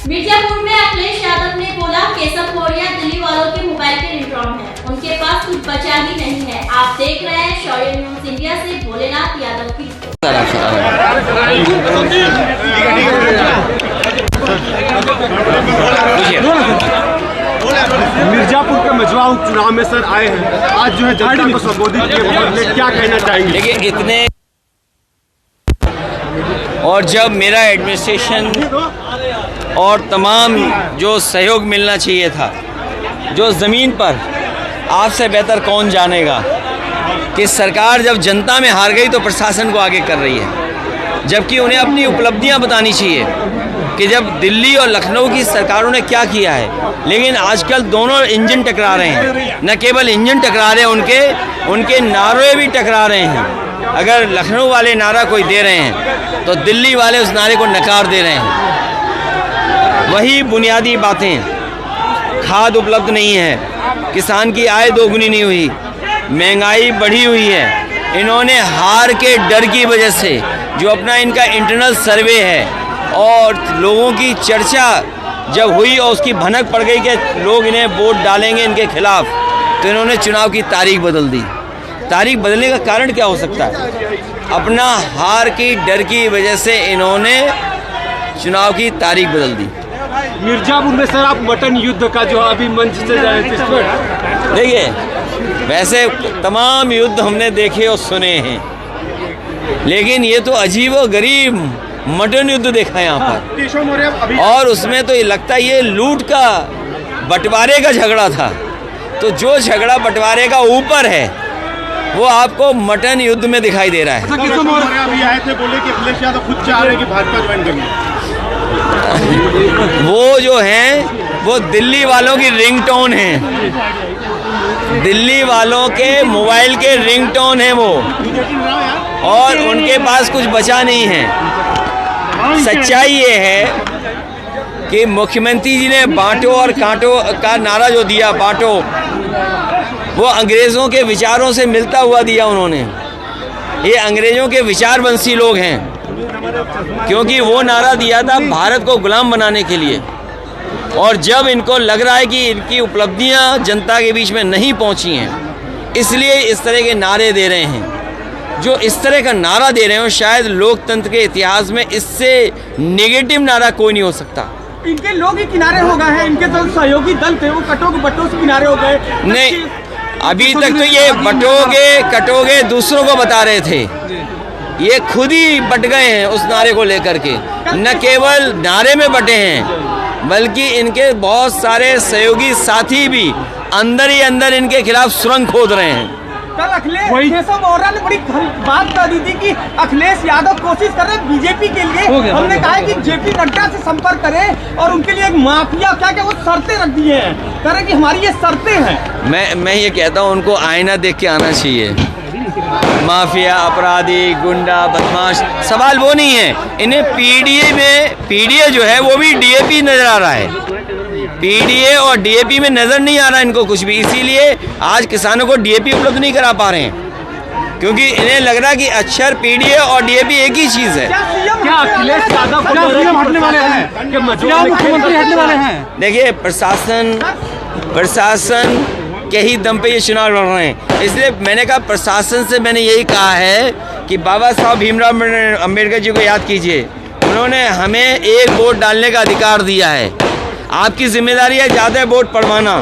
मिर्जापुर में अखिलेश यादव ने बोला केशव मौर्य दिल्ली वालों के मोबाइल के रिंगटोन है, उनके पास कुछ बचा ही नहीं है। आप देख रहे हैं शौर्य न्यूज इंडिया से भोलेनाथ यादव की। मिर्जापुर के मजवा चुनाव में सर आए हैं, आज जो है जनता को संबोधित किए, क्या कहना चाहेंगे? देखिए इतने और जब मेरा एडमिनिस्ट्रेशन और तमाम जो सहयोग मिलना चाहिए था, जो ज़मीन पर आपसे बेहतर कौन जानेगा कि सरकार जब जनता में हार गई तो प्रशासन को आगे कर रही है, जबकि उन्हें अपनी उपलब्धियां बतानी चाहिए कि जब दिल्ली और लखनऊ की सरकारों ने क्या किया है। लेकिन आजकल दोनों इंजन टकरा रहे हैं, न केवल इंजन टकरा रहे हैं, उनके नारे भी टकरा रहे हैं। अगर लखनऊ वाले नारा कोई दे रहे हैं तो दिल्ली वाले उस नारे को नकार दे रहे हैं। वही बुनियादी बातें, खाद उपलब्ध नहीं है, किसान की आय दोगुनी नहीं हुई, महंगाई बढ़ी हुई है। इन्होंने हार के डर की वजह से जो अपना इनका इंटरनल सर्वे है और लोगों की चर्चा जब हुई और उसकी भनक पड़ गई कि लोग इन्हें वोट डालेंगे इनके खिलाफ, तो इन्होंने चुनाव की तारीख बदल दी। तारीख बदलने का कारण क्या हो सकता है? अपना हार की डर की वजह से इन्होंने चुनाव की तारीख बदल दी। मिर्जापुर में सर आप मटन युद्ध का जो अभी मंच से देखिए, वैसे तमाम युद्ध हमने देखे और सुने हैं, लेकिन ये तो अजीब और गरीब मटन युद्ध देखा है यहाँ पर। और उसमें तो ये लगता है ये लूट का बंटवारे का झगड़ा था। तो जो झगड़ा बंटवारे का ऊपर है वो आपको मटन युद्ध में दिखाई दे रहा है। अभी आए थे, बोले कि अखिलेश यादव खुद चाह रहे हैं कि भाजपा ज्वाइन करेंगे। वो जो हैं वो दिल्ली वालों की रिंगटोन हैं, दिल्ली वालों के मोबाइल के रिंगटोन हैं वो, और उनके पास कुछ बचा नहीं है। सच्चाई ये है कि मुख्यमंत्री जी ने बांटो और कांटो का नारा जो दिया, बांटो, वो अंग्रेज़ों के विचारों से मिलता हुआ दिया उन्होंने। ये अंग्रेज़ों के विचारवंशी लोग हैं, क्योंकि वो नारा दिया था भारत को गुलाम बनाने के लिए। और जब इनको लग रहा है कि इनकी उपलब्धियां जनता के बीच में नहीं पहुंची हैं, इसलिए इस तरह के नारे दे रहे हैं। जो इस तरह का नारा दे रहे हो, शायद लोकतंत्र के इतिहास में इससे नेगेटिव नारा कोई नहीं हो सकता। इनके लोग ही किनारे हो गए हैं, इनके जो सहयोगी दल थे वो बटों से किनारे हो गए। नहीं, अभी तक तो ये बटोगे कटोगे दूसरों को बता रहे थे, ये खुद ही बट गए हैं उस नारे को लेकर के। न केवल नारे में बटे हैं, बल्कि इनके बहुत सारे सहयोगी साथी भी अंदर ही अंदर इनके खिलाफ सुरंग खोद रहे हैं। कल अखिलेश मौर्य ने बड़ी बात कर दी थी कि अखिलेश यादव कोशिश कर रहे हैं बीजेपी के लिए। हमने कहा है कि जेपी नड्डा से संपर्क करें और उनके लिए एक माफिया क्या वो शर्तें रख दी हैं, कह रहे हैं कि हमारी ये शर्तें हैं। मैं ये कहता हूँ उनको आईना देख के आना चाहिए। माफिया, अपराधी, गुंडा, बदमाश, सवाल वो नहीं है। इन्हें पीडीए जो है वो भी डीएपी नजर आ रहा है। पीडीए और डीएपी में नजर नहीं आ रहा इनको कुछ भी, इसीलिए आज किसानों को डीएपी उपलब्ध नहीं करा पा रहे हैं, क्योंकि इन्हें लग रहा है कि अक्षर पीडीए और डीएपी एक ही चीज है। क्या अखिलेश यादव हटने वाले हैं? क्या मुख्यमंत्री हटने वाले हैं? देखिए, प्रशासन के ही दम पे ये चुनाव लड़ रहे हैं। इसलिए मैंने कहा, प्रशासन से मैंने यही कहा है कि बाबा साहब भीमराव अम्बेडकर जी को याद कीजिए। उन्होंने हमें एक वोट डालने का अधिकार दिया है। आपकी जिम्मेदारी है ज़्यादा वोट पड़वाना,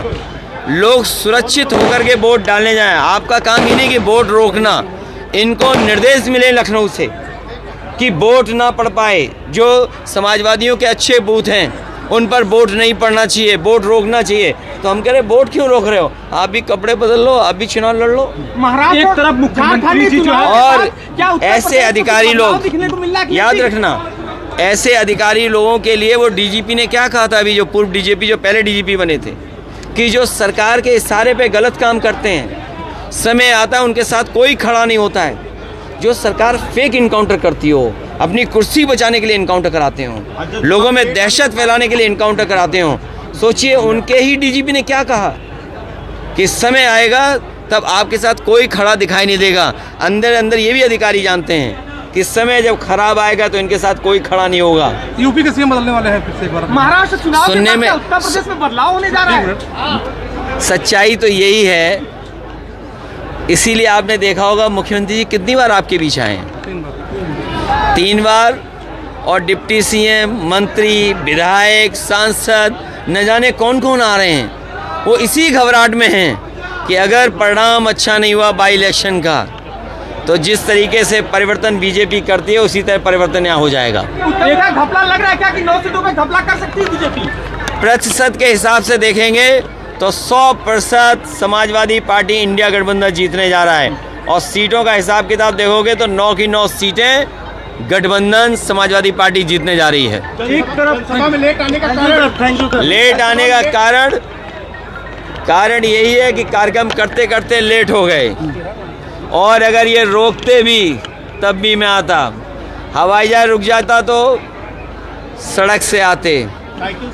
लोग सुरक्षित होकर के वोट डालने जाएं। आपका काम ही नहीं कि वोट रोकना। इनको निर्देश मिले लखनऊ से कि वोट ना पड़ पाए। जो समाजवादियों के अच्छे बूथ हैं उन पर वोट नहीं पड़ना चाहिए, वोट रोकना चाहिए। तो हम कह रहे वोट क्यों रोक रहे हो? आप भी कपड़े बदल लो, आप भी चुनाव लड़ लो। महाराष्ट्र एक तरफ मुख्यमंत्री जी जो है, और ऐसे अधिकारी लोग, याद रखना, ऐसे अधिकारी लोगों के लिए वो डीजीपी ने क्या कहा था, अभी जो पूर्व डीजीपी जो पहले डीजीपी बने थे, कि जो सरकार के इशारे पे गलत काम करते हैं, समय आता है उनके साथ कोई खड़ा नहीं होता है। जो सरकार फेक इनकाउंटर करती हो, अपनी कुर्सी बचाने के लिए इनकाउंटर कराते हो, लोगों में दहशत फैलाने के लिए इनकाउंटर कराते हो, सोचिए उनके ही डीजीपी ने क्या कहा कि समय आएगा तब आपके साथ कोई खड़ा दिखाई नहीं देगा। अंदर अंदर ये भी अधिकारी जानते हैं कि समय जब खराब आएगा तो इनके साथ कोई खड़ा नहीं होगा। यूपी के सीएम बदलने वाले हैं फिर से एक बार। महाराष्ट्र चुनाव के सुनने बाद में- क्या उत्तर प्रदेश में बदलाव होने जा रहा है। सच्चाई तो यही है, इसीलिए आपने देखा होगा मुख्यमंत्री जी कितनी बार आपके बीच आए हैं, 3 बार, और डिप्टी सीएम, मंत्री, विधायक, सांसद, न जाने कौन कौन आ रहे हैं। वो इसी घबराहट में हैं कि अगर परिणाम अच्छा नहीं हुआ बाई इलेक्शन का, तो जिस तरीके से परिवर्तन बीजेपी करती है उसी तरह परिवर्तन यहाँ हो जाएगा। देखा घपला लग रहा है क्या कि 9 सीटों पे घपला कर सकती है बीजेपी? प्रतिशत के हिसाब से देखेंगे तो 100% समाजवादी पार्टी इंडिया गठबंधन जीतने जा रहा है, और सीटों का हिसाब किताब देखोगे तो 9 की 9 सीटें गठबंधन समाजवादी पार्टी जीतने जा रही है। एक तरफ सभा में लेट आने का कारण, लेट आने का कारण यही है कि कार्यक्रम करते करते लेट हो गए, और अगर ये रोकते भी तब भी मैं आता, हवाई जहाज रुक जाता तो सड़क से आते,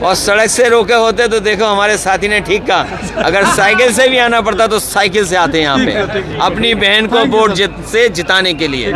और सड़क से रोके होते तो देखो हमारे साथी ने ठीक कहा, अगर साइकिल से भी आना पड़ता तो साइकिल से आते यहाँ पे अपनी बहन को वोट से जिताने के लिए।